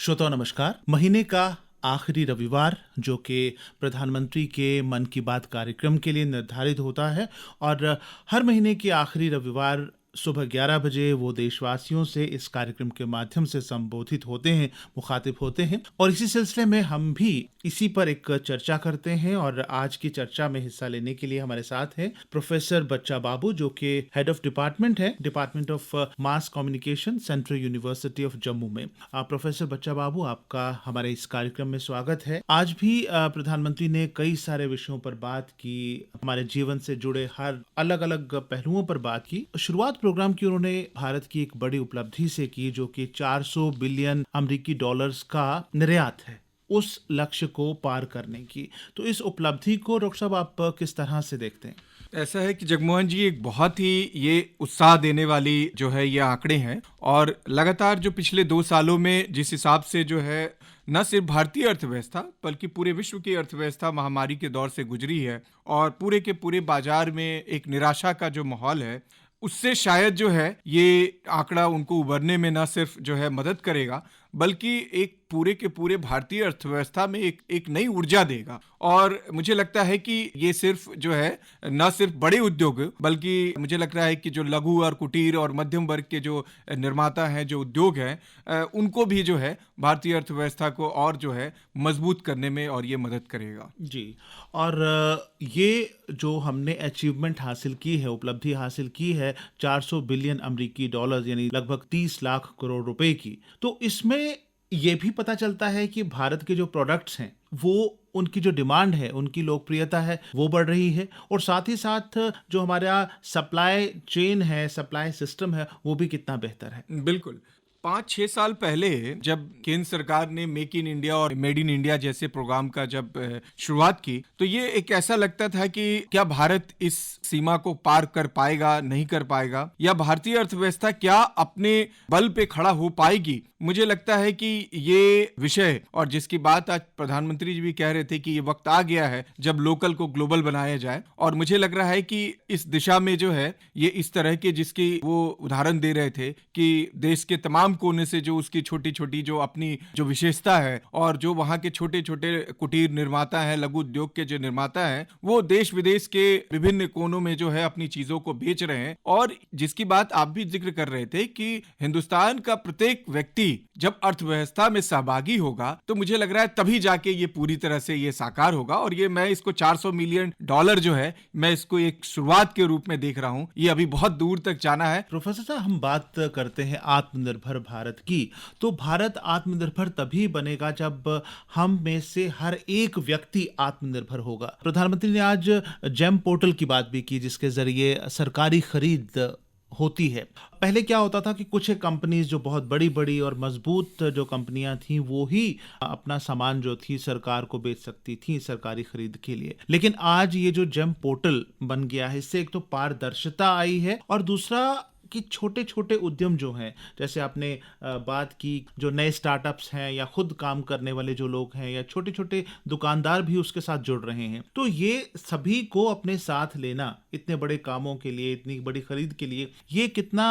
श्रोताओं नमस्कार। महीने का आखिरी रविवार जो कि प्रधानमंत्री के मन की बात कार्यक्रम के लिए निर्धारित होता है और हर महीने के आखिरी रविवार सुबह 11 बजे वो देशवासियों से इस कार्यक्रम के माध्यम से संबोधित होते हैं, मुखातिब होते हैं और इसी सिलसिले में हम भी इसी पर एक चर्चा करते हैं। और आज की चर्चा में हिस्सा लेने के लिए हमारे साथ हैं प्रोफेसर बच्चा बाबू जो कि हेड ऑफ डिपार्टमेंट है, department of mass communication, central university of Jammu में। प्रोफेसर बच्चा बाबू, आपका हमारे इस कार्यक्रम में स्वागत है। आज भी प्रधानमंत्री ने कई सारे विषयों पर बात की, हमारे जीवन से जुड़े हर अलग अलग पहलुओं पर बात की। शुरुआत प्रोग्राम की उन्होंने भारत की एक बड़ी उपलब्धि से की जो कि 400 बिलियन अमेरिकी डॉलर्स का निर्यात है, उस लक्ष्य को पार करने की। तो इस उपलब्धि को डॉक्टर साहब आप किस तरह से देखते हैं? ऐसा है कि जगमोहन जी, एक बहुत ही ये उत्साह देने वाली जो है ये आंकड़े हैं और लगातार जो पिछले 2 सालों में जिस हिसाब से जो है न सिर्फ भारतीय अर्थव्यवस्था बल्कि पूरे विश्व की अर्थव्यवस्था महामारी के दौर से गुजरी है और पूरे के पूरे बाजार में एक निराशा का जो माहौल है, उससे शायद जो है ये आंकड़ा उनको उभरने में न सिर्फ जो है मदद करेगा बल्कि एक पूरे के पूरे भारतीय अर्थव्यवस्था में एक नई ऊर्जा देगा। और मुझे लगता है कि ये सिर्फ जो है न सिर्फ बड़े उद्योग बल्कि मुझे लग रहा है कि जो लघु और कुटीर और मध्यम वर्ग के जो निर्माता हैं, जो उद्योग हैं, उनको भी जो है भारतीय अर्थव्यवस्था को और जो है मजबूत करने में और ये मदद करेगा। जी, और ये जो हमने अचीवमेंट हासिल की है, उपलब्धि हासिल की है 400 बिलियन अमेरिकी डॉलर यानी लगभग 30 लाख करोड़ रुपए की, तो इसमें ये भी पता चलता है कि भारत के जो प्रोडक्ट्स हैं वो उनकी जो डिमांड है, उनकी लोकप्रियता है वो बढ़ रही है और साथ ही साथ जो हमारा सप्लाई चेन है, सप्लाई सिस्टम है, वो भी कितना बेहतर है। बिल्कुल। 5-6 साल पहले जब केंद्र सरकार ने मेक इन इंडिया और मेड इन इंडिया जैसे प्रोग्राम का जब शुरुआत की तो ये एक ऐसा लगता था कि क्या भारत इस सीमा को पार कर पाएगा, नहीं कर पाएगा, या भारतीय अर्थव्यवस्था क्या अपने बल पे खड़ा हो पाएगी। मुझे लगता है कि ये विषय और जिसकी बात आज प्रधानमंत्री जी भी कह रहे थे कि ये वक्त आ गया है जब लोकल को ग्लोबल बनाया जाए, और मुझे लग रहा है कि इस दिशा में जो है ये इस तरह के जिसकी वो उदाहरण दे रहे थे कि देश के तमाम कोने से जो उसकी छोटी छोटी जो अपनी जो विशेषता है और जो वहाँ के छोटे छोटे कुटीर निर्माता हैं, लघु उद्योग के जो निर्माता हैं, वो देश विदेश के विभिन्न कोनों में जो है अपनी चीजों को बेच रहे हैं। और जिसकी बात आप भी जिक्र कर रहे थे कि हिंदुस्तान का प्रत्येक व्यक्ति जब अर्थव्यवस्था में सहभागी होगा तो मुझे लग रहा है तभी जाके ये पूरी तरह से ये साकार होगा। और ये मैं इसको 400 मिलियन डॉलर जो है मैं इसको एक शुरुआत के रूप में देख रहा हूँ, ये अभी बहुत दूर तक जाना है। प्रोफेसर साहब, हम बात करते हैं आत्मनिर्भर भारत की, तो भारत आत्मनिर्भर तभी बनेगा जब हम में से हर एक व्यक्ति आत्मनिर्भर होगा। प्रधानमंत्री ने आज जेम पोर्टल की बात भी की जिसके जरिए सरकारी खरीद होती है। पहले क्या होता था कि कुछ कंपनीज जो बहुत बड़ी बड़ी और मजबूत जो कंपनियां थी वो ही अपना सामान जो थी सरकार को बेच सकती थी सरकारी खरीद के लिए, लेकिन आज ये जो जेम पोर्टल बन गया है इससे एक तो पारदर्शिता आई है और दूसरा कि छोटे छोटे उद्यम जो हैं, जैसे आपने बात की जो नए स्टार्टअप्स हैं या खुद काम करने वाले जो लोग हैं या छोटे छोटे दुकानदार भी उसके साथ जुड़ रहे हैं, तो ये सभी को अपने साथ लेना इतने बड़े कामों के लिए, इतनी बड़ी खरीद के लिए, ये कितना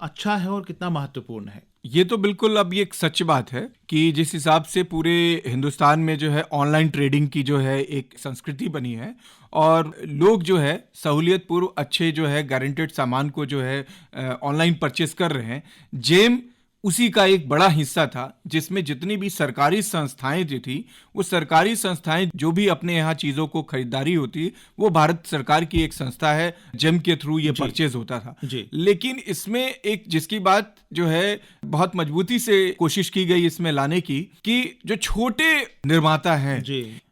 अच्छा है और कितना महत्वपूर्ण है। ये तो बिल्कुल अब ये एक सच बात है कि जिस हिसाब से पूरे हिंदुस्तान में जो है ऑनलाइन ट्रेडिंग की जो है एक संस्कृति बनी है और लोग जो है सहूलियत पूर्व अच्छे जो है गारंटेड सामान को जो है ऑनलाइन परचेस कर रहे हैं। जेम उसी का एक बड़ा हिस्सा था जिसमें जितनी भी सरकारी संस्थाएं जो थी वो सरकारी संस्थाएं जो भी अपने यहाँ चीजों को खरीदारी होती वो भारत सरकार की एक संस्था है, जेम के थ्रू ये परचेज होता था। लेकिन इसमें एक जिसकी बात जो है बहुत मजबूती से कोशिश की गई इसमें लाने की कि जो छोटे निर्माता हैं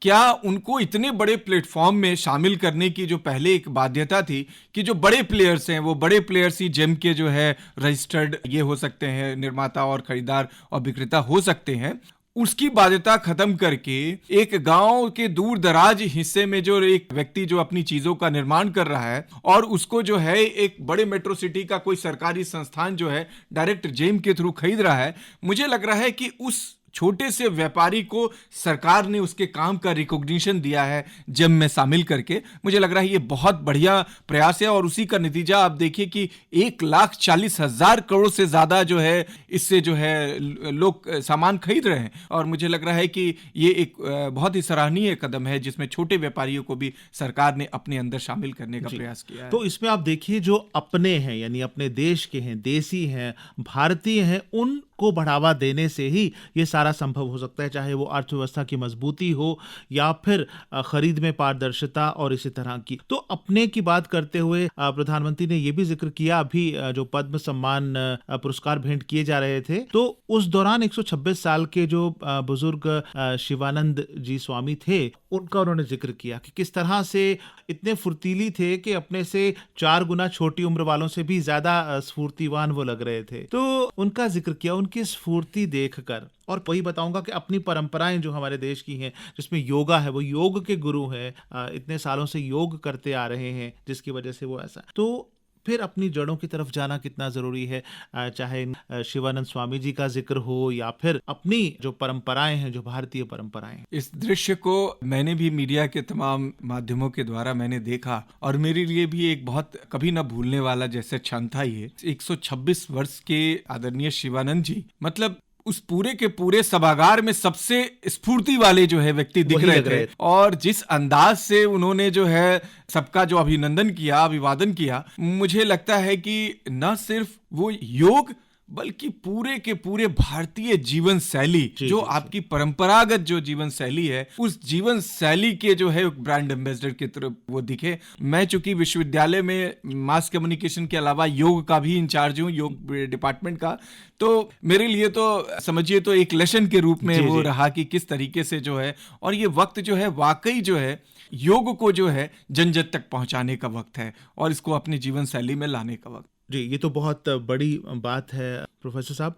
क्या उनको इतने बड़े प्लेटफॉर्म में शामिल करने की जो पहले एक बाध्यता थी कि जो बड़े प्लेयर्स हैं वो बड़े प्लेयर्स ही जेम के जो है रजिस्टर्ड ये हो सकते हैं, निर्माता और खरीदार और विक्रेता हो सकते हैं, उसकी बाध्यता खत्म करके एक गांव के दूर दराज हिस्से में जो एक व्यक्ति जो अपनी चीजों का निर्माण कर रहा है और उसको जो है एक बड़े मेट्रो सिटी का कोई सरकारी संस्थान जो है डायरेक्ट जेम के थ्रू खरीद रहा है, मुझे लग रहा है कि उस छोटे से व्यापारी को सरकार ने उसके काम का रिकॉग्निशन दिया है जब में शामिल करके। मुझे लग रहा है ये बहुत बढ़िया प्रयास है और उसी का नतीजा आप देखिए कि 1,40,000 करोड़ से ज्यादा जो है इससे जो है लोग सामान खरीद रहे हैं। और मुझे लग रहा है कि ये एक बहुत ही सराहनीय कदम है जिसमें छोटे व्यापारियों को भी सरकार ने अपने अंदर शामिल करने का प्रयास किया है। तो इसमें आप देखिए जो अपने हैं यानी अपने देश के हैं, देसी हैं, भारतीय हैं, उनको बढ़ावा देने से ही ये सारा संभव हो सकता है, चाहे वो अर्थव्यवस्था की मजबूती हो या फिर खरीद में पारदर्शिता और इसी तरह की। तो अपने की बात करते हुए प्रधानमंत्री ने ये भी जिक्र किया, अभी जो पद्म सम्मान पुरस्कार भेंट किए जा रहे थे तो उस दौरान 126 साल के जो बुजुर्ग शिवानंद जी स्वामी थे उनका उन्होंने जिक्र किया कि किस तरह से इतने फुर्तीली थे कि अपने से 4 गुना छोटी उम्र वालों से भी ज्यादा स्फूर्तिवान वो लग रहे थे। तो उनका जिक्र किया, उनकी स्फूर्ति देखकर। और वही बताऊंगा कि अपनी परंपराएं जो हमारे देश की हैं, जिसमें योगा है, वो योग के गुरु हैं, इतने सालों से योग करते आ रहे हैं जिसकी वजह से वो ऐसा। तो फिर अपनी जड़ों की तरफ जाना कितना जरूरी है, चाहे शिवानंद स्वामी जी का जिक्र हो या फिर अपनी जो परंपराएं हैं, जो भारतीय परंपराएं। इस दृश्य को मैंने भी मीडिया के तमाम माध्यमों के द्वारा मैंने देखा और मेरे लिए भी एक बहुत कभी ना भूलने वाला जैसे क्षण था ये। 126 वर्ष के आदरणीय शिवानंद जी मतलब उस पूरे के पूरे सभागार में सबसे स्फूर्ति वाले जो है व्यक्ति दिख रहे थे और जिस अंदाज से उन्होंने जो है सबका जो अभिनंदन किया, अभिवादन किया, मुझे लगता है कि न सिर्फ वो योग बल्कि पूरे के पूरे भारतीय जीवन शैली जो आपकी परंपरागत जो जीवन शैली है, उस जीवन शैली के जो है ब्रांड एम्बेसडर की तरफ वो दिखे। मैं चूंकि विश्वविद्यालय में मास कम्युनिकेशन के अलावा योग का भी इंचार्ज हूँ, योग डिपार्टमेंट का, तो मेरे लिए तो समझिए तो एक लेसन के रूप में वो रहा कि किस तरीके से जो है, और ये वक्त जो है वाकई जो है योग को जो है जन जन तक पहुंचाने का वक्त है और इसको अपनी जीवन शैली में लाने का वक्त। जी, ये तो बहुत बड़ी बात है प्रोफेसर साहब।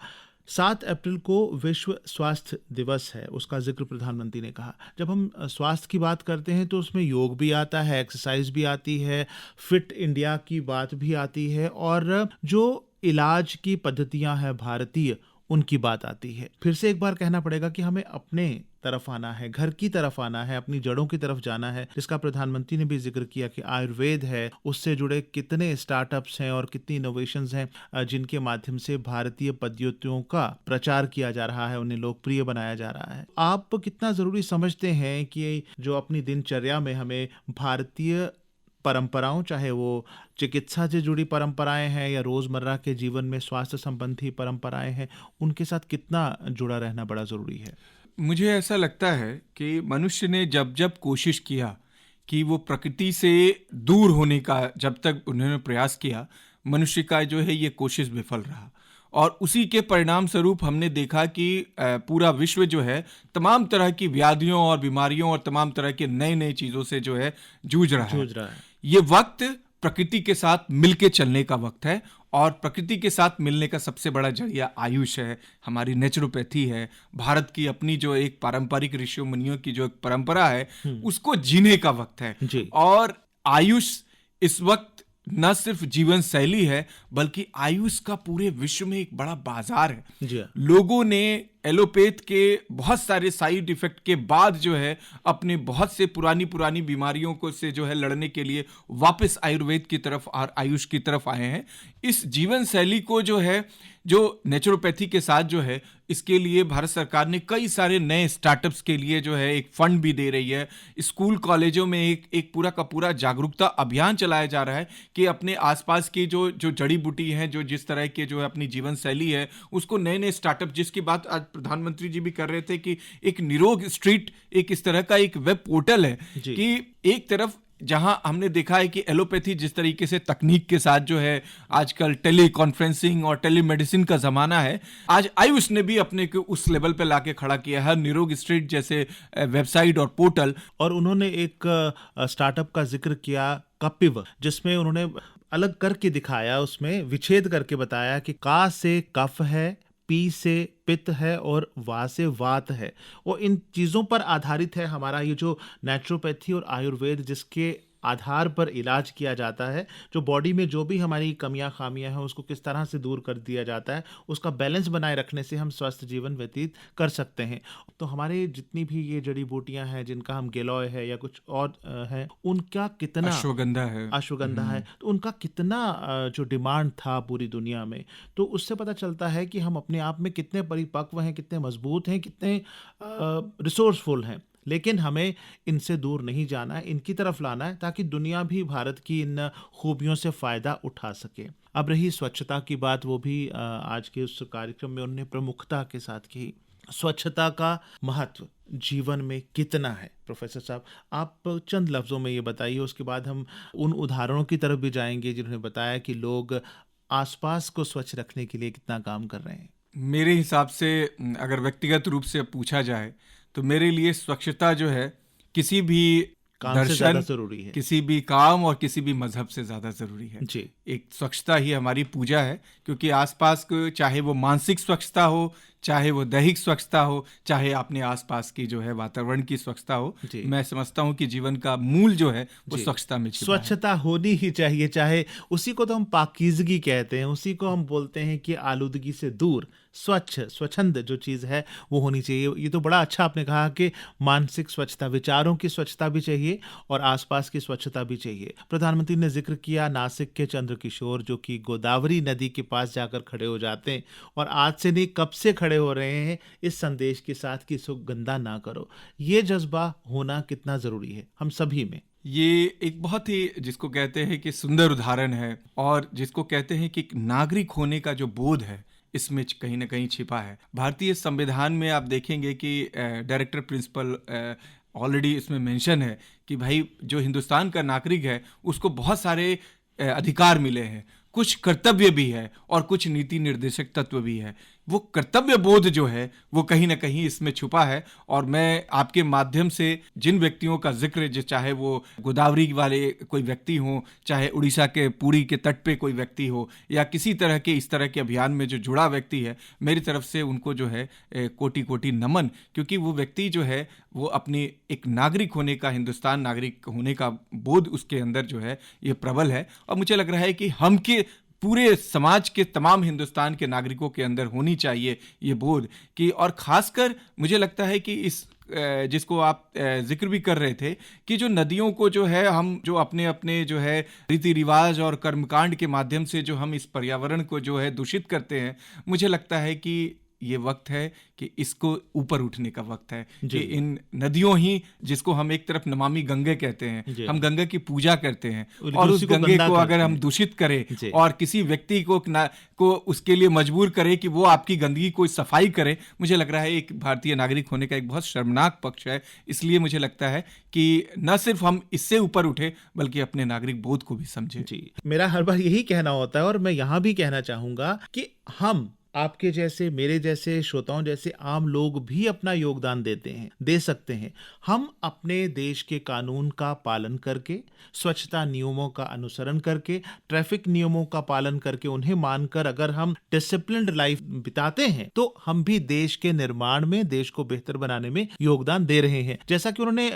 7 अप्रैल को विश्व स्वास्थ्य दिवस है, उसका जिक्र प्रधानमंत्री ने कहा। जब हम स्वास्थ्य की बात करते हैं तो उसमें योग भी आता है, एक्सरसाइज भी आती है, फिट इंडिया की बात भी आती है और जो इलाज की पद्धतियां हैं भारतीय, उनकी बात आती है। फिर से एक बार कहना पड़ेगा कि हमें अपने तरफ आना है, घर की तरफ आना है, अपनी जड़ों की तरफ जाना है, जिसका प्रधानमंत्री ने भी जिक्र किया कि आयुर्वेद है, उससे जुड़े कितने स्टार्टअप्स हैं और कितनी इनोवेशंस हैं जिनके माध्यम से भारतीय पद्धतियों का प्रचार किया जा रहा है, उन्हें लोकप्रिय बनाया जा रहा है। आप कितना जरूरी समझते हैं कि जो अपनी दिनचर्या में हमें भारतीय परंपराओं, चाहे वो चिकित्सा से जुड़ी परंपराएं हैं या रोजमर्रा के जीवन में स्वास्थ्य संबंधी परंपराएं हैं, उनके साथ कितना जुड़ा रहना बड़ा जरूरी है? मुझे ऐसा लगता है कि मनुष्य ने जब जब कोशिश किया कि वो प्रकृति से दूर होने का, जब तक उन्होंने प्रयास किया, मनुष्य का जो है ये कोशिश विफल रहा और उसी के परिणाम स्वरूप हमने देखा कि पूरा विश्व जो है तमाम तरह की व्याधियों और बीमारियों और तमाम तरह के नए नए चीजों से जो है जूझ रहा है। ये वक्त प्रकृति के साथ मिलके चलने का वक्त है और प्रकृति के साथ मिलने का सबसे बड़ा जरिया आयुष है, हमारी नेचुरोपैथी है, भारत की अपनी जो एक पारंपरिक ऋषियों मुनियों की जो एक परंपरा है उसको जीने का वक्त है। और आयुष इस वक्त न सिर्फ जीवन शैली है बल्कि आयुष का पूरे विश्व में एक बड़ा बाजार है। लोगों ने एलोपैथ के बहुत सारे साइड इफेक्ट के बाद जो है अपने बहुत से पुरानी बीमारियों को से जो है लड़ने के लिए वापस आयुर्वेद की तरफ और आयुष की तरफ आए हैं। इस जीवन शैली को जो है, जो नेचुरोपैथी के साथ जो है, इसके लिए भारत सरकार ने कई सारे नए स्टार्टअप्स के लिए जो है एक फंड भी दे रही है। स्कूल कॉलेजों में एक पूरा का पूरा जागरूकता अभियान चलाया जा रहा है कि अपने आसपास की जो जड़ी बूटी हैं, जो जिस तरह के जो है अपनी जीवन शैली है, उसको नए नए स्टार्टअप, जिसकी बात आज प्रधानमंत्री जी भी कर रहे थे कि एक निरोग स्ट्रीट एक इस तरह का एक वेब पोर्टल है कि एक तरफ जहां हमने देखा है कि एलोपैथी जिस तरीके से तकनीक के साथ जो है आजकल टेली कॉन्फ्रेंसिंग और टेलीमेडिसिन का जमाना है, आज आयुष ने भी अपने को उस लेवल पे लाके खड़ा किया है, निरोग स्ट्रीट जैसे वेबसाइट और पोर्टल। और उन्होंने एक स्टार्टअप का जिक्र किया, कपिव, जिसमें उन्होंने अलग करके दिखाया, उसमें विच्छेद करके बताया कि का से कफ है, पी से पित्त है और वा से वात है। और इन चीज़ों पर आधारित है हमारा ये जो नेचुरोपैथी और आयुर्वेद, जिसके आधार पर इलाज किया जाता है, जो बॉडी में जो भी हमारी कमियां खामियां हैं उसको किस तरह से दूर कर दिया जाता है, उसका बैलेंस बनाए रखने से हम स्वस्थ जीवन व्यतीत कर सकते हैं। तो हमारे जितनी भी ये जड़ी बूटियां हैं जिनका हम गिलोय है या कुछ और है, उनका कितना अश्वगंधा है, तो उनका कितना जो डिमांड था पूरी दुनिया में, तो उससे पता चलता है कि हम अपने आप में कितने परिपक्व हैं, कितने मजबूत हैं, कितने रिसोर्सफुल हैं। लेकिन हमें इनसे दूर नहीं जाना है, इनकी तरफ लाना है ताकि दुनिया भी भारत की इन खूबियों से फ़ायदा उठा सके। अब रही स्वच्छता की बात, वो भी आज के उस कार्यक्रम में उन्होंने प्रमुखता के साथ की। स्वच्छता का महत्व जीवन में कितना है प्रोफेसर साहब, आप चंद लफ्ज़ों में ये बताइए, उसके बाद हम उन उदाहरणों की तरफ भी जाएंगे जिन्होंने बताया कि लोग आसपास को स्वच्छ रखने के लिए कितना काम कर रहे हैं। मेरे हिसाब से अगर व्यक्तिगत रूप से पूछा जाए तो मेरे लिए स्वच्छता जो है किसी भी काम से ज़्यादा ज़रूरी है, किसी भी काम और किसी भी मजहब से ज़्यादा ज़रूरी है जी। एक स्वच्छता ही हमारी पूजा है, क्योंकि आसपास को चाहे वो मानसिक स्वच्छता हो, चाहे वो दैहिक स्वच्छता हो, चाहे अपने आसपास की जो है वातावरण की स्वच्छता हो, मैं समझता हूँ कि जीवन का मूल जो है वो स्वच्छता में छिपा है। स्वच्छता होनी ही चाहिए, चाहे उसी को तो हम पाकीज़गी कहते हैं, उसी को हम बोलते हैं कि आलूदगी से दूर स्वच्छ स्वच्छंद जो चीज़ है वो होनी चाहिए। ये तो बड़ा अच्छा आपने कहा कि मानसिक स्वच्छता, विचारों की स्वच्छता भी चाहिए और आसपास की स्वच्छता भी चाहिए। प्रधानमंत्री ने जिक्र किया नासिक के चंद्रकिशोर, जो कि गोदावरी नदी के पास जाकर खड़े हो जाते हैं और आज से नहीं कब से खड़े हो रहे हैं इस संदेश के साथ कि इसको गंदा ना करो। ये जज्बा होना कितना ज़रूरी है हम सभी में। ये एक बहुत ही जिसको कहते हैं कि सुंदर उदाहरण है, और जिसको कहते हैं कि नागरिक होने का जो बोध है इसमें कहीं ना कहीं छिपा है। भारतीय संविधान में आप देखेंगे कि डायरेक्टर प्रिंसिपल ऑलरेडी इसमें मेंशन है कि भाई जो हिंदुस्तान का नागरिक है उसको बहुत सारे अधिकार मिले हैं, कुछ कर्तव्य भी है और कुछ नीति निर्देशक तत्व भी है। वो कर्तव्य बोध जो है वो कहीं ना कहीं इसमें छुपा है। और मैं आपके माध्यम से जिन व्यक्तियों का जिक्र, जो चाहे वो गोदावरी वाले कोई व्यक्ति हो, चाहे उड़ीसा के पुरी के तट पे कोई व्यक्ति हो, या किसी तरह के इस तरह के अभियान में जो जुड़ा व्यक्ति है, मेरी तरफ से उनको जो है कोटि कोटि नमन, क्योंकि वो व्यक्ति जो है वो अपनी एक नागरिक होने का, हिंदुस्तान नागरिक होने का बोध उसके अंदर जो है ये प्रबल है। और मुझे लग रहा है कि हम के पूरे समाज के तमाम हिंदुस्तान के नागरिकों के अंदर होनी चाहिए ये बोध कि, और खासकर मुझे लगता है कि इस जिसको आप जिक्र भी कर रहे थे कि जो नदियों को जो है हम जो अपने अपने जो है रीति रिवाज और कर्मकांड के माध्यम से जो हम इस पर्यावरण को जो है दूषित करते हैं, मुझे लगता है कि ये वक्त है कि इसको ऊपर उठने का वक्त है कि इन नदियों ही, जिसको हम एक तरफ नमामि गंगे कहते हैं, हम गंगा की पूजा करते हैं, और उस गंगे को अगर हम दूषित करें और किसी व्यक्ति को उसके लिए मजबूर करें कि वो आपकी गंदगी को सफाई करे, मुझे लग रहा है एक भारतीय नागरिक होने का एक बहुत शर्मनाक पक्ष है। इसलिए मुझे लगता है कि न सिर्फ हम इससे ऊपर उठे बल्कि अपने नागरिक बोध को भी समझे। जी, मेरा हर बार यही कहना होता है और मैं यहाँ भी कहना चाहूंगा कि हम, आपके जैसे, मेरे जैसे, श्रोताओं जैसे आम लोग भी अपना योगदान दे सकते हैं। हम अपने देश के कानून का पालन करके, स्वच्छता नियमों का अनुसरण करके, ट्रैफिक नियमों का पालन करके, उन्हें मानकर अगर हम डिसिप्लिन्ड लाइफ बिताते हैं तो हम भी देश के निर्माण में, देश को बेहतर बनाने में योगदान दे रहे हैं। जैसा कि उन्होंने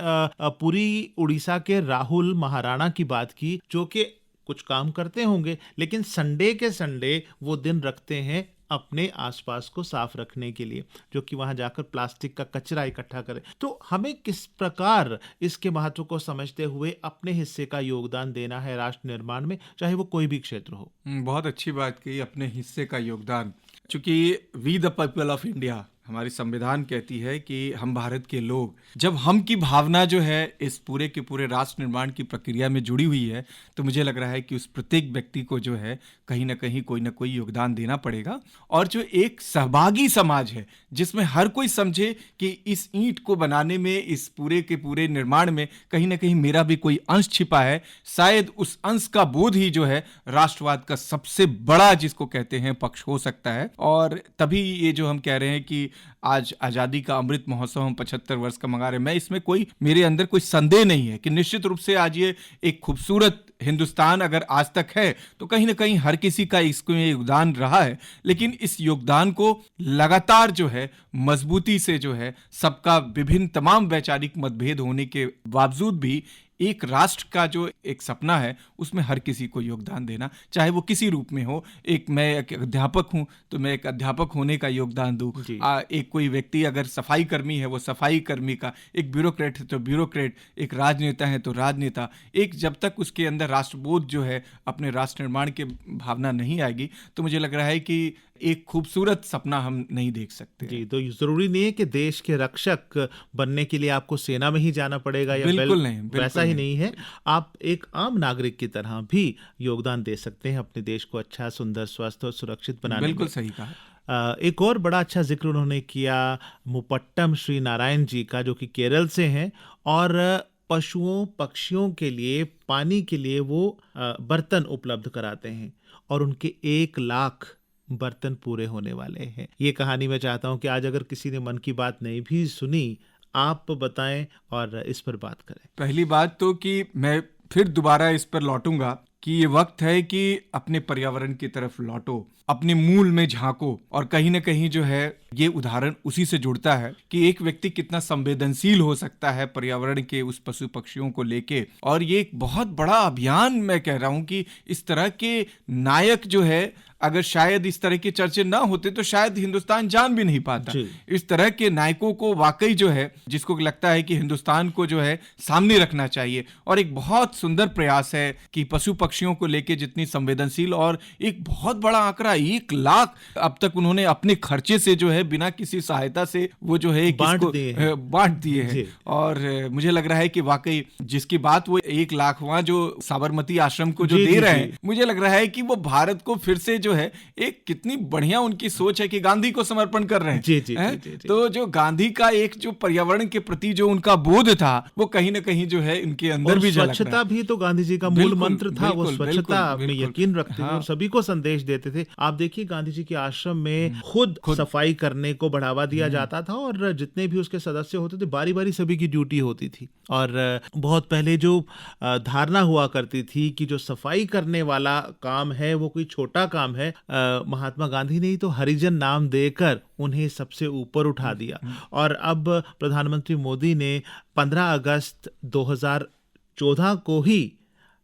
पूरी उड़ीसा के राहुल महाराणा की बात की, जो कि कुछ काम करते होंगे लेकिन संडे के संडे वो दिन रखते हैं अपने आसपास को साफ रखने के लिए, जो कि वहां जाकर प्लास्टिक का कचरा इकट्ठा करें। तो हमें किस प्रकार इसके महत्व को समझते हुए अपने हिस्से का योगदान देना है राष्ट्र निर्माण में, चाहे वो कोई भी क्षेत्र हो। बहुत अच्छी बात कही, अपने हिस्से का योगदान। चूंकि we the people of India, हमारी संविधान कहती है कि हम भारत के लोग, जब हम की भावना जो है इस पूरे के पूरे राष्ट्र निर्माण की प्रक्रिया में जुड़ी हुई है, तो मुझे लग रहा है कि उस प्रत्येक व्यक्ति को जो है कहीं ना कहीं कोई ना कोई योगदान देना पड़ेगा। और जो एक सहभागी समाज है जिसमें हर कोई समझे कि इस ईंट को बनाने में, इस पूरे के पूरे निर्माण में कहीं ना कहीं मेरा भी कोई अंश छिपा है, शायद उस अंश का बोध ही जो है राष्ट्रवाद का सबसे बड़ा, जिसको कहते हैं, पक्ष हो सकता है। और तभी ये जो हम कह रहे हैं कि आज आज़ादी का अमृत महोत्सव हम 75 वर्ष का मना रहे हैं, मैं इसमें मेरे अंदर कोई संदेह नहीं है कि निश्चित रूप से आज ये एक खूबसूरत हिंदुस्तान अगर आज तक है तो कहीं ना कहीं हर किसी का इसमें योगदान रहा है। लेकिन इस योगदान को लगातार जो है मजबूती से जो है सबका विभिन्न तमाम वैचारिक मतभेद होने के बावजूद भी एक राष्ट्र का जो एक सपना है उसमें हर किसी को योगदान देना, चाहे वो किसी रूप में हो। मैं एक अध्यापक हूँ तो मैं एक अध्यापक होने का योगदान दूँ, एक कोई व्यक्ति अगर सफाई कर्मी है वो सफाई कर्मी का, एक ब्यूरोक्रेट है तो ब्यूरोक्रेट, एक राजनेता है तो राजनेता। एक जब तक उसके अंदर राष्ट्रबोध जो है, अपने राष्ट्र निर्माण की भावना नहीं आएगी, तो मुझे लग रहा है कि एक खूबसूरत सपना हम नहीं देख सकते। जी, तो जरूरी नहीं है कि देश के रक्षक बनने के लिए आपको सेना में ही जाना पड़ेगा या बिल्कुल नहीं, वैसा ही नहीं है। आप एक आम नागरिक की तरह भी योगदान दे सकते हैं अपने देश को अच्छा, सुंदर, स्वस्थ और सुरक्षित बनाने में। बिल्कुल सही कहा। एक और बड़ा अच्छा जिक्र उन्होंने किया मुपट्टम श्री नारायण जी का, जो कि केरल से हैं और पशुओं पक्षियों के लिए पानी के लिए वो बर्तन उपलब्ध कराते हैं और उनके 1 लाख बर्तन पूरे होने वाले हैं। ये कहानी मैं चाहता हूं कि आज अगर किसी ने मन की बात नहीं भी सुनी, आप बताएं और इस पर बात करें। पहली बात तो कि मैं फिर दोबारा इस पर लौटूंगा कि ये वक्त है कि अपने पर्यावरण की तरफ लौटो, अपने मूल में झांको। और कहीं ना कहीं जो है ये उदाहरण उसी से जुड़ता है कि एक व्यक्ति कितना संवेदनशील हो सकता है पर्यावरण के उस पशु पक्षियों को लेके। और ये एक बहुत बड़ा अभियान, मैं कह रहा हूं कि इस तरह के नायक जो है, अगर शायद इस तरह के चर्चे ना होते तो शायद हिंदुस्तान जान भी नहीं पाता। इस तरह के नायकों को वाकई जो है, जिसको लगता है कि हिंदुस्तान को जो है सामने रखना चाहिए। और एक बहुत सुंदर प्रयास है कि पशु पक्षियों को लेके जितनी संवेदनशील, और एक बहुत बड़ा आंकड़ा 1 लाख अब तक उन्होंने अपने खर्चे से जो है, बिना किसी सहायता से वो जो है बांट दिए हैं। और मुझे लग रहा है कि वाकई जिसकी बात वो 1 लाखवां जो साबरमती आश्रम को जो दे रहे हैं, मुझे लग रहा है कि वो भारत को फिर से जो है, एक कितनी बढ़िया उनकी सोच है कि गांधी को समर्पण कर रहे हैं। जी। तो जो गांधी का एक जो पर्यावरण के प्रति जो उनका बोध था, वो कहीं ना कहीं जो है इनके अंदर भी झलक रहा है। स्वच्छता भी तो गांधी जी का मूल मंत्र था। वो स्वच्छता में यकीन रखते थे और सभी को संदेश देते थे। आप देखिए, गांधी जी के आश्रम में खुद सफाई करने को बढ़ावा दिया जाता था और जितने भी उसके सदस्य होते थे, बारी बारी सभी की ड्यूटी होती थी। और बहुत पहले जो धारणा हुआ करती थी कि जो सफाई करने वाला काम है वो कोई छोटा काम है, महात्मा गांधी ने ही तो हरिजन नाम देकर उन्हें सबसे ऊपर उठा दिया। और अब प्रधानमंत्री मोदी ने 15 अगस्त 2014 को ही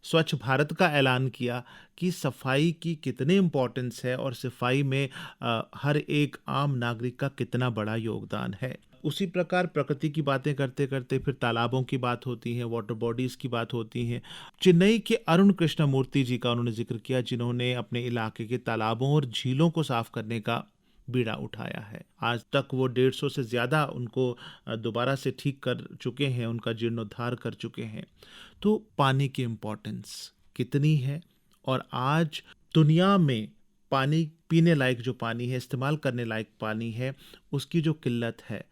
स्वच्छ भारत का ऐलान किया कि सफाई की कितनी इम्पोर्टेंस है और सफाई में हर एक आम नागरिक का कितना बड़ा योगदान है। उसी प्रकार प्रकृति की बातें करते करते फिर तालाबों की बात होती है, वाटर बॉडीज की बात होती है। चेन्नई के अरुण कृष्णमूर्ति जी का उन्होंने जिक्र किया, जिन्होंने अपने इलाके के तालाबों और झीलों को साफ करने का बीड़ा उठाया है। आज तक वो 150 से ज़्यादा उनको दोबारा से ठीक कर चुके हैं, उनका जीर्णोद्धार कर चुके हैं। तो पानी की इम्पोर्टेंस कितनी है, और आज दुनिया में पानी, पीने लायक जो पानी है, इस्तेमाल करने लायक पानी है, उसकी जो किल्लत है,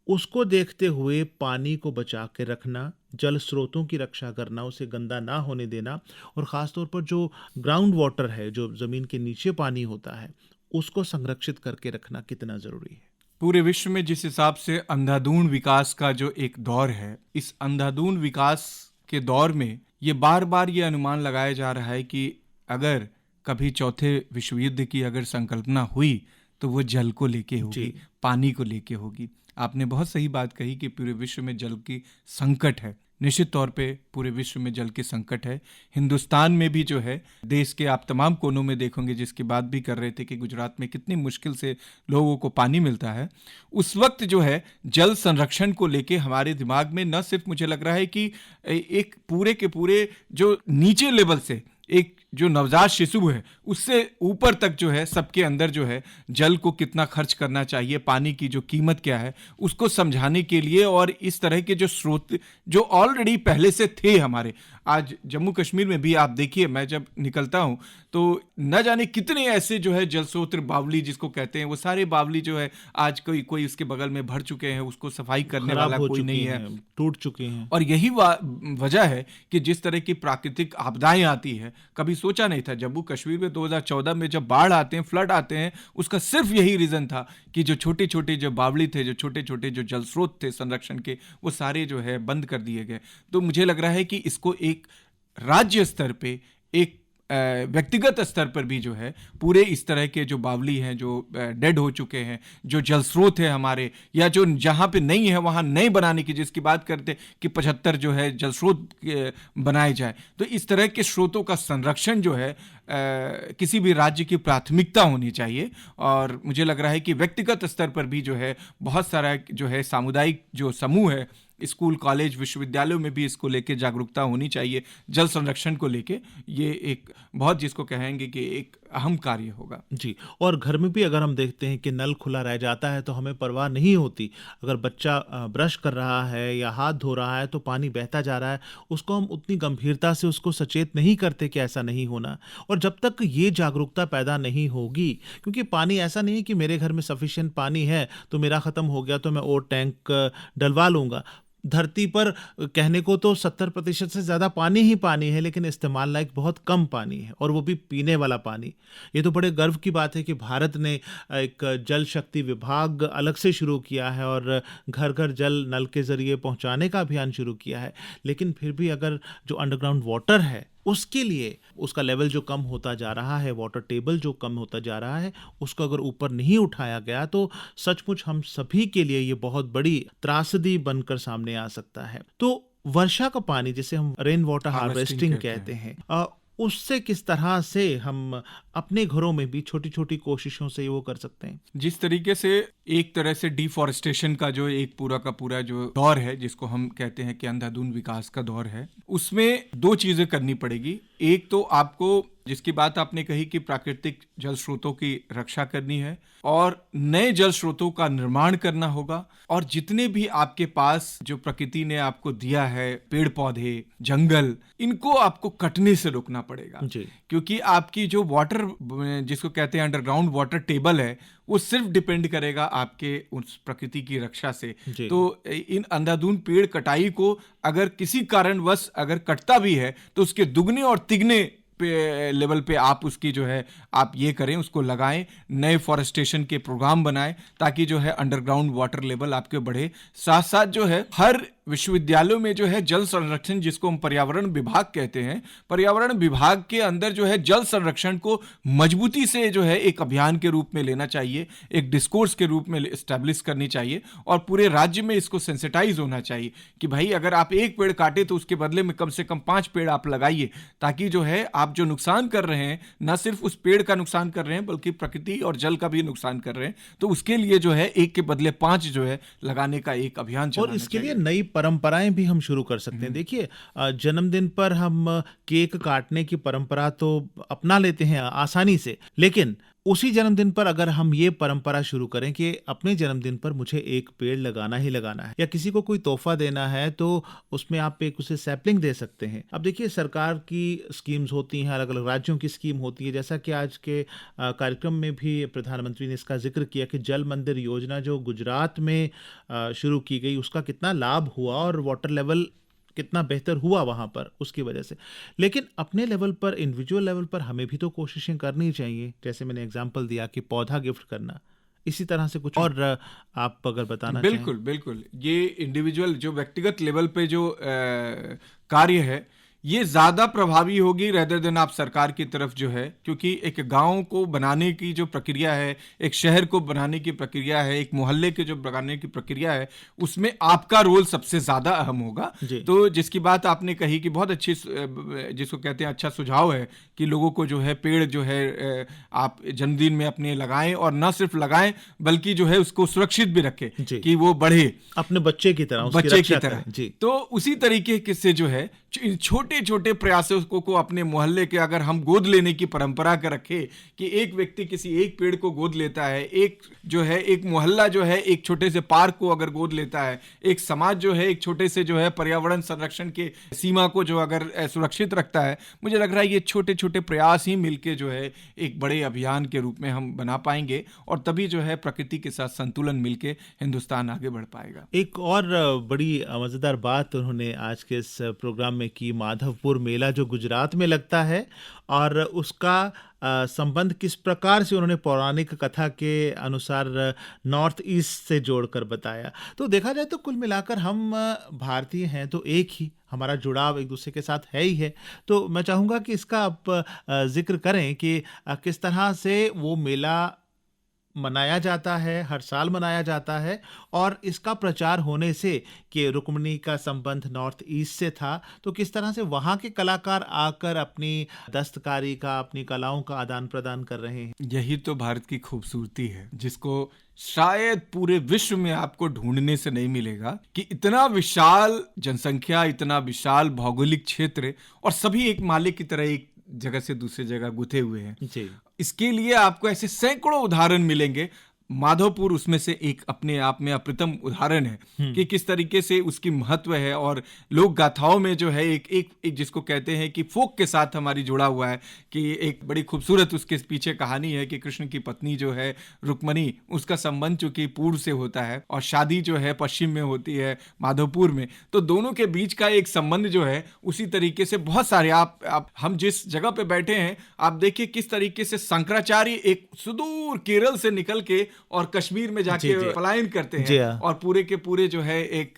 उसको देखते हुए पानी को बचा के रखना, जल स्रोतों की रक्षा करना, उसे गंदा ना होने देना, और ख़ास तौर पर जो ग्राउंड वाटर है, जो ज़मीन के नीचे पानी होता है, उसको संरक्षित करके रखना कितना ज़रूरी है। पूरे विश्व में जिस हिसाब से अंधाधुंध विकास का जो एक दौर है, इस अंधाधुंध विकास के दौर में ये बार बार ये अनुमान लगाया जा रहा है कि अगर कभी चौथे विश्व युद्ध की अगर संकल्पना हुई तो वो जल को लेके होगी, पानी को लेके होगी। आपने बहुत सही बात कही कि पूरे विश्व में जल की संकट है। निश्चित तौर पे पूरे विश्व में जल की संकट है। हिंदुस्तान में भी जो है, देश के आप तमाम कोनों में देखोगे, जिसकी बात भी कर रहे थे कि गुजरात में कितनी मुश्किल से लोगों को पानी मिलता है, उस वक्त जो है जल संरक्षण को लेके हमारे दिमाग में न सिर्फ मुझे लग रहा है कि एक पूरे के पूरे जो नीचे लेवल से एक जो नवजात शिशु है उससे ऊपर तक जो है सबके अंदर जो है जल को कितना खर्च करना चाहिए, पानी की जो कीमत क्या है, उसको समझाने के लिए, और इस तरह के जो स्रोत जो ऑलरेडी पहले से थे हमारे, आज जम्मू कश्मीर में भी आप देखिए, मैं जब निकलता हूं तो न जाने कितने ऐसे जो है जल स्रोत, बावली जिसको कहते हैं, वो सारे बावली जो है आज कोई उसके बगल में भर चुके हैं, उसको सफाई करने वाला कोई नहीं है, टूट चुके हैं। और यही वजह है कि जिस तरह की प्राकृतिक आपदाएं आती है, कभी सोचा नहीं था। जम्मू कश्मीर में 2014 में जब बाढ़ आते हैं, फ्लड आते हैं, उसका सिर्फ यही रीजन था कि जो छोटे छोटे जो बावली थे, जो छोटे छोटे जो जल स्रोत थे संरक्षण के, वो सारे जो है बंद कर दिए गए। तो मुझे लग रहा है कि इसको एक राज्य स्तर पे एक व्यक्तिगत स्तर पर भी जो है पूरे इस तरह के जो बावली हैं, जो डेड हो चुके हैं, जो जल स्रोत है हमारे, या जो जहाँ पे नहीं है वहाँ नए बनाने की, जिसकी बात करते कि 75 जो है जल स्रोत बनाए जाए, तो इस तरह के स्रोतों का संरक्षण जो है किसी भी राज्य की प्राथमिकता होनी चाहिए। और मुझे लग रहा है कि व्यक्तिगत स्तर पर भी जो है बहुत सारा जो है सामुदायिक जो समूह है, स्कूल, कॉलेज, विश्वविद्यालयों में भी इसको लेके जागरूकता होनी चाहिए। जल संरक्षण को लेके ये एक बहुत, जिसको कहेंगे कि एक अहम कार्य होगा। जी, और घर में भी अगर हम देखते हैं कि नल खुला रह जाता है तो हमें परवाह नहीं होती। अगर बच्चा ब्रश कर रहा है या हाथ धो रहा है तो पानी बहता जा रहा है, उसको हम उतनी गंभीरता से उसको सचेत नहीं करते कि ऐसा नहीं होना। और जब तक ये जागरूकता पैदा नहीं होगी, क्योंकि पानी ऐसा नहीं है कि मेरे घर में सफिशिएंट पानी है तो मेरा ख़त्म हो गया तो मैं और टैंक डलवा लूँगा। धरती पर कहने को तो 70% से ज़्यादा पानी ही पानी है, लेकिन इस्तेमाल लायक बहुत कम पानी है, और वो भी पीने वाला पानी। ये तो बड़े गर्व की बात है कि भारत ने एक जल शक्ति विभाग अलग से शुरू किया है और घर घर जल नल के ज़रिए पहुंचाने का अभियान शुरू किया है। लेकिन फिर भी अगर जो अंडरग्राउंड वाटर है उसके लिए उसका लेवल जो कम होता जा रहा है, वाटर टेबल जो कम होता जा रहा है, उसको अगर ऊपर नहीं उठाया गया तो सचमुच हम सभी के लिए ये बहुत बड़ी त्रासदी बनकर सामने आ सकता है। तो वर्षा का पानी, जिसे हम रेन वाटर हार्वेस्टिंग कहते हैं, उससे किस तरह से हम अपने घरों में भी छोटी छोटी कोशिशों से वो कर सकते हैं? जिस तरीके से एक तरह से डिफॉरेस्टेशन का जो एक पूरा का पूरा जो दौर है, जिसको हम कहते हैं कि अंधाधुंध विकास का दौर है, उसमें दो चीजें करनी पड़ेगी। एक तो आपको, जिसकी बात आपने कही कि प्राकृतिक जल स्रोतों की रक्षा करनी है और नए जल स्रोतों का निर्माण करना होगा, और जितने भी आपके पास जो प्रकृति ने आपको दिया है, पेड़ पौधे, जंगल, इनको आपको कटने से रोकना पड़ेगा जी। क्योंकि आपकी जो वाटर, जिसको कहते हैं अंडरग्राउंड वाटर टेबल है, वो सिर्फ डिपेंड करेगा आपके उस प्रकृति की रक्षा से। तो इन अंधाधुंध पेड़ कटाई को अगर किसी कारणवश अगर कटता भी है तो उसके दुगने और तिगने लेवल पे आप उसकी जो है आप ये करें, उसको लगाएं, नए फॉरेस्टेशन के प्रोग्राम बनाएं, ताकि जो है अंडरग्राउंड वाटर लेवल आपके बढ़े। साथ साथ जो है हर विश्वविद्यालयों में जो है जल संरक्षण, जिसको हम पर्यावरण विभाग कहते हैं, पर्यावरण विभाग के अंदर जो है जल संरक्षण को मजबूती से जो है एक अभियान के रूप में लेना चाहिए, एक डिस्कोर्स के रूप में एस्टैब्लिश करनी चाहिए, और पूरे राज्य में इसको सेंसिटाइज होना चाहिए कि भाई अगर आप एक पेड़ काटे तो उसके बदले में कम से कम 5 पेड़ आप लगाइए, ताकि जो है आप जो नुकसान कर रहे हैं, न सिर्फ उस पेड़ का नुकसान कर रहे हैं बल्कि प्रकृति और जल का भी नुकसान कर रहे हैं। तो उसके लिए जो है एक के बदले 5 जो है लगाने का एक अभियान चलाना और इसके लिए नई परंपराएं भी हम शुरू कर सकते हैं। देखिए, जन्मदिन पर हम केक काटने की परंपरा तो अपना लेते हैं आसानी से, लेकिन उसी जन्मदिन पर अगर हम ये परंपरा शुरू करें कि अपने जन्मदिन पर मुझे एक पेड़ लगाना ही लगाना है, या किसी को कोई तोहफा देना है तो उसमें आप एक उसे सैपलिंग दे सकते हैं। अब देखिए, सरकार की स्कीम्स होती हैं, अलग अलग राज्यों की स्कीम होती है, जैसा कि आज के कार्यक्रम में भी प्रधानमंत्री ने इसका जिक्र किया कि जल मंदिर योजना जो गुजरात में शुरू की गई, उसका कितना लाभ हुआ और वाटर लेवल कितना बेहतर हुआ वहाँ पर उसकी वजह से। लेकिन अपने लेवल पर, इंडिविजुअल लेवल पर हमें भी तो कोशिशें करनी चाहिए, जैसे मैंने एग्जांपल दिया कि पौधा गिफ्ट करना, इसी तरह से कुछ और आप अगर बताना चाहें। बिल्कुल बिल्कुल, ये इंडिविजुअल जो व्यक्तिगत लेवल पे जो कार्य है, ये ज्यादा प्रभावी होगी रेदर देन आप सरकार की तरफ जो है, क्योंकि एक गांव को बनाने की जो प्रक्रिया है, एक शहर को बनाने की प्रक्रिया है, एक मोहल्ले के जो बनाने की प्रक्रिया है, उसमें आपका रोल सबसे ज्यादा अहम होगा। तो जिसकी बात आपने कही कि बहुत अच्छी, जिसको कहते हैं अच्छा सुझाव है कि लोगों को जो है पेड़ जो है आप जन्मदिन में अपने लगाएं, और न सिर्फ लगाएं बल्कि जो है उसको सुरक्षित भी रखें कि वो बढ़े अपने बच्चे की तरह, बच्चे की तरह। तो उसी तरीके से जो है छोटे छोटे प्रयासों को अपने मोहल्ले के, अगर हम गोद लेने की परंपरा कर रखे कि एक व्यक्ति किसी एक पेड़ को गोद लेता है, एक जो है एक मोहल्ला जो है एक छोटे से पार्क को अगर गोद लेता है, एक समाज जो है एक छोटे से जो है पर्यावरण संरक्षण के सीमा को जो अगर सुरक्षित रखता है, मुझे लग रहा है ये छोटे छोटे प्रयास ही मिलके जो है एक बड़े अभियान के रूप में हम बना पाएंगे, और तभी जो है प्रकृति के साथ संतुलन मिलके हिंदुस्तान आगे बढ़ पाएगा। एक और बड़ी मजेदार बात उन्होंने आज के इस प्रोग्राम में उन्होंने की माधवपुर मेला जो गुजरात में लगता है और उसका संबंध किस प्रकार से उन्होंने पौराणिक कथा के अनुसार नॉर्थ ईस्ट से जोड़कर बताया। तो देखा जाए तो कुल मिलाकर हम भारतीय हैं तो एक ही, हमारा जुड़ाव एक दूसरे के साथ है ही है। तो मैं चाहूँगा कि इसका आप ज़िक्र करें कि किस तरह से वो मेला मनाया जाता है, हर साल मनाया जाता है और इसका प्रचार होने से कि रुक्मिणी का संबंध नॉर्थ ईस्ट से था, तो किस तरह से वहाँ के कलाकार आकर अपनी दस्तकारी का, अपनी कलाओं का आदान-प्रदान कर रहे हैं। यही तो भारत की खूबसूरती है, जिसको शायद पूरे विश्व में आपको ढूंढने से नहीं मिलेगा, कि इतना विशाल जनसंख्या, इतना विशाल भौगोलिक क्षेत्र और सभी एक माले की तरह एक जगह से दूसरी जगह गुथे हुए हैं। जी। इसके लिए आपको ऐसे सैकड़ों उदाहरण मिलेंगे। माधवपुर उसमें से एक अपने आप में अप्रतिम उदाहरण है कि किस तरीके से उसकी महत्व है और लोक गाथाओं में जो है एक जिसको कहते हैं कि फोक के साथ हमारी जुड़ा हुआ है, कि एक बड़ी खूबसूरत उसके पीछे कहानी है कि कृष्ण की पत्नी जो है रुक्मिणी, उसका संबंध चूंकि पूर्व से होता है और शादी जो है पश्चिम में होती है माधवपुर में, तो दोनों के बीच का एक संबंध जो है उसी तरीके से बहुत सारे आप हम जिस जगह पे बैठे हैं आप देखिए किस तरीके से शंकराचार्य एक सुदूर केरल से निकल के और कश्मीर में जाके पलायन करते हैं और पूरे के पूरे जो है एक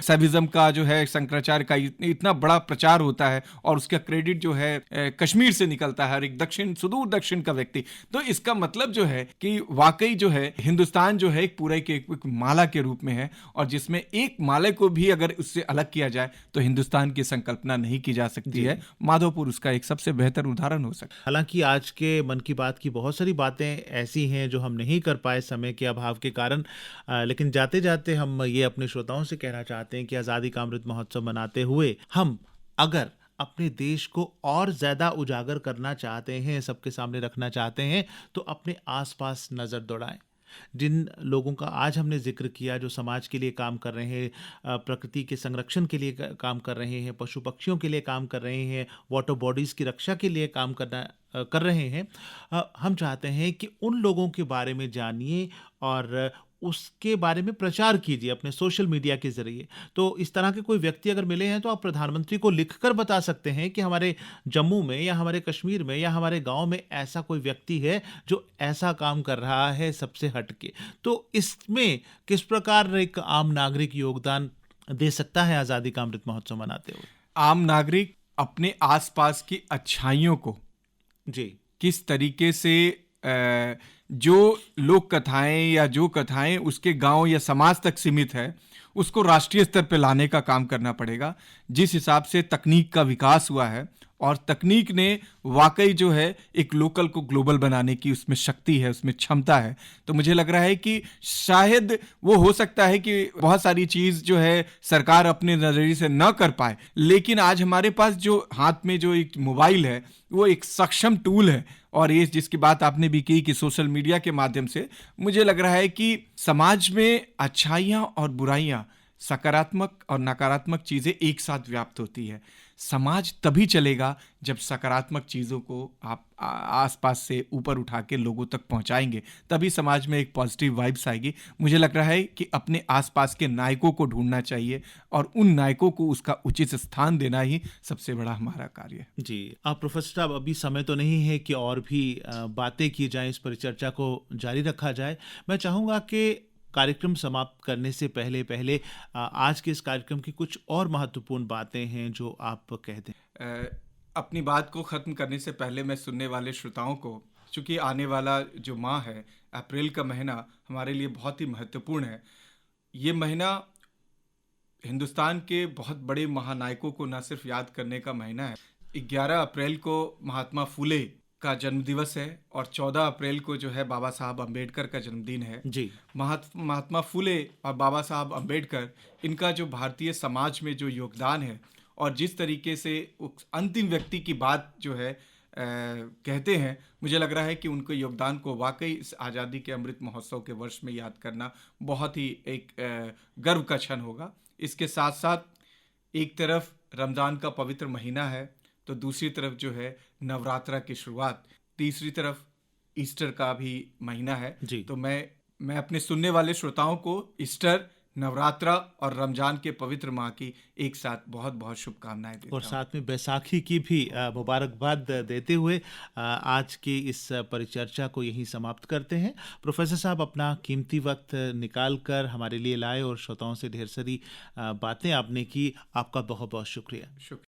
सैविज्म का जो है शंकराचार्य का इतना बड़ा प्रचार होता है और उसका क्रेडिट जो है कश्मीर से निकलता है, एक दक्षिण सुदूर दक्षिण का व्यक्ति। तो इसका मतलब जो है कि वाकई जो है हिंदुस्तान जो है एक पूरे के एक माला के रूप में है और जिसमें एक माले को भी अगर उससे अलग किया जाए तो हिंदुस्तान की संकल्पना नहीं की जा सकती है। माधवपुर उसका एक सबसे बेहतर उदाहरण हो सकता है। हालांकि आज के मन की बात की बहुत सारी बातें ऐसी हैं जो हम नहीं कर पाए समय के अभाव के कारण, लेकिन जाते जाते हम ये अपने श्रोताओं से कहना चाहते हैं कि आज़ादी का अमृत महोत्सव मनाते हुए हम अगर अपने देश को और ज़्यादा उजागर करना चाहते हैं, सबके सामने रखना चाहते हैं, तो अपने आसपास नज़र दौड़ाएं। जिन लोगों का आज हमने जिक्र किया जो समाज के लिए काम कर रहे हैं, प्रकृति के संरक्षण के लिए काम कर रहे हैं, पशु पक्षियों के लिए काम कर रहे हैं, वाटर बॉडीज़ की रक्षा के लिए काम कर रहे हैं, हम चाहते हैं कि उन लोगों के बारे में जानिए और उसके बारे में प्रचार कीजिए अपने सोशल मीडिया के ज़रिए। तो इस तरह के कोई व्यक्ति अगर मिले हैं तो आप प्रधानमंत्री को लिखकर बता सकते हैं कि हमारे जम्मू में या हमारे कश्मीर में या हमारे गांव में ऐसा कोई व्यक्ति है जो ऐसा काम कर रहा है सबसे हटके। तो इसमें किस प्रकार एक आम नागरिक योगदान दे सकता है आज़ादी का अमृत महोत्सव मनाते हुए? आम नागरिक अपने आसपास की अच्छाइयों को जी किस तरीके से जो लोक कथाएं या जो कथाएं उसके गांव या समाज तक सीमित है उसको राष्ट्रीय स्तर पर लाने का काम करना पड़ेगा। जिस हिसाब से तकनीक का विकास हुआ है और तकनीक ने वाकई जो है एक लोकल को ग्लोबल बनाने की उसमें शक्ति है, उसमें क्षमता है, तो मुझे लग रहा है कि शायद वो हो सकता है कि बहुत सारी चीज़ जो है सरकार अपने नज़रिए से न कर पाए, लेकिन आज हमारे पास जो हाथ में जो एक मोबाइल है वो एक सक्षम टूल है। और ये जिसकी बात आपने भी की कि सोशल मीडिया के माध्यम से मुझे लग रहा है कि समाज में अच्छाइयाँ और बुराइयाँ, सकारात्मक और नकारात्मक चीज़ें एक साथ व्याप्त होती है। समाज तभी चलेगा जब सकारात्मक चीज़ों को आप आसपास से ऊपर उठा के लोगों तक पहुंचाएंगे, तभी समाज में एक पॉजिटिव वाइब्स आएगी। मुझे लग रहा है कि अपने आसपास के नायकों को ढूंढना चाहिए और उन नायकों को उसका उचित स्थान देना ही सबसे बड़ा हमारा कार्य है। जी, आप प्रोफेसर साहब, अभी समय तो नहीं है कि और भी बातें की जाएं, इस परिचर्चा को जारी रखा जाए। मैं चाहूँगा कि कार्यक्रम समाप्त करने से पहले आज के इस कार्यक्रम की कुछ और महत्वपूर्ण बातें हैं जो आप कह दें। अपनी बात को ख़त्म करने से पहले मैं सुनने वाले श्रोताओं को, चूँकि आने वाला जो माह है अप्रैल का महीना हमारे लिए बहुत ही महत्वपूर्ण है। ये महीना हिंदुस्तान के बहुत बड़े महानायकों को न सिर्फ याद करने का महीना है। 11 अप्रैल को महात्मा फुले का जन्मदिवस है और 14 अप्रैल को जो है बाबा साहब अम्बेडकर का जन्मदिन है। जी, महात्मा फुले और बाबा साहब अम्बेडकर, इनका जो भारतीय समाज में जो योगदान है और जिस तरीके से उस अंतिम व्यक्ति की बात जो है कहते हैं, मुझे लग रहा है कि उनके योगदान को वाकई इस आज़ादी के अमृत महोत्सव के वर्ष में याद करना बहुत ही एक गर्व का क्षण होगा। इसके साथ साथ एक तरफ रमज़ान का पवित्र महीना है तो दूसरी तरफ जो है नवरात्रा की शुरुआत, तीसरी तरफ ईस्टर का भी महीना है। जी। तो मैं अपने सुनने वाले श्रोताओं को ईस्टर नवरात्रा और रमजान के पवित्र माह की एक साथ बहुत बहुत शुभकामनाएं देता और हूं। साथ में बैसाखी की भी मुबारकबाद देते हुए आज की इस परिचर्चा को यहीं समाप्त करते हैं। प्रोफेसर साहब अपना कीमती वक्त निकाल कर हमारे लिए लाए और श्रोताओं से ढेर सारी बातें आपने की। आपका बहुत बहुत शुक्रिया। शुक्रिया।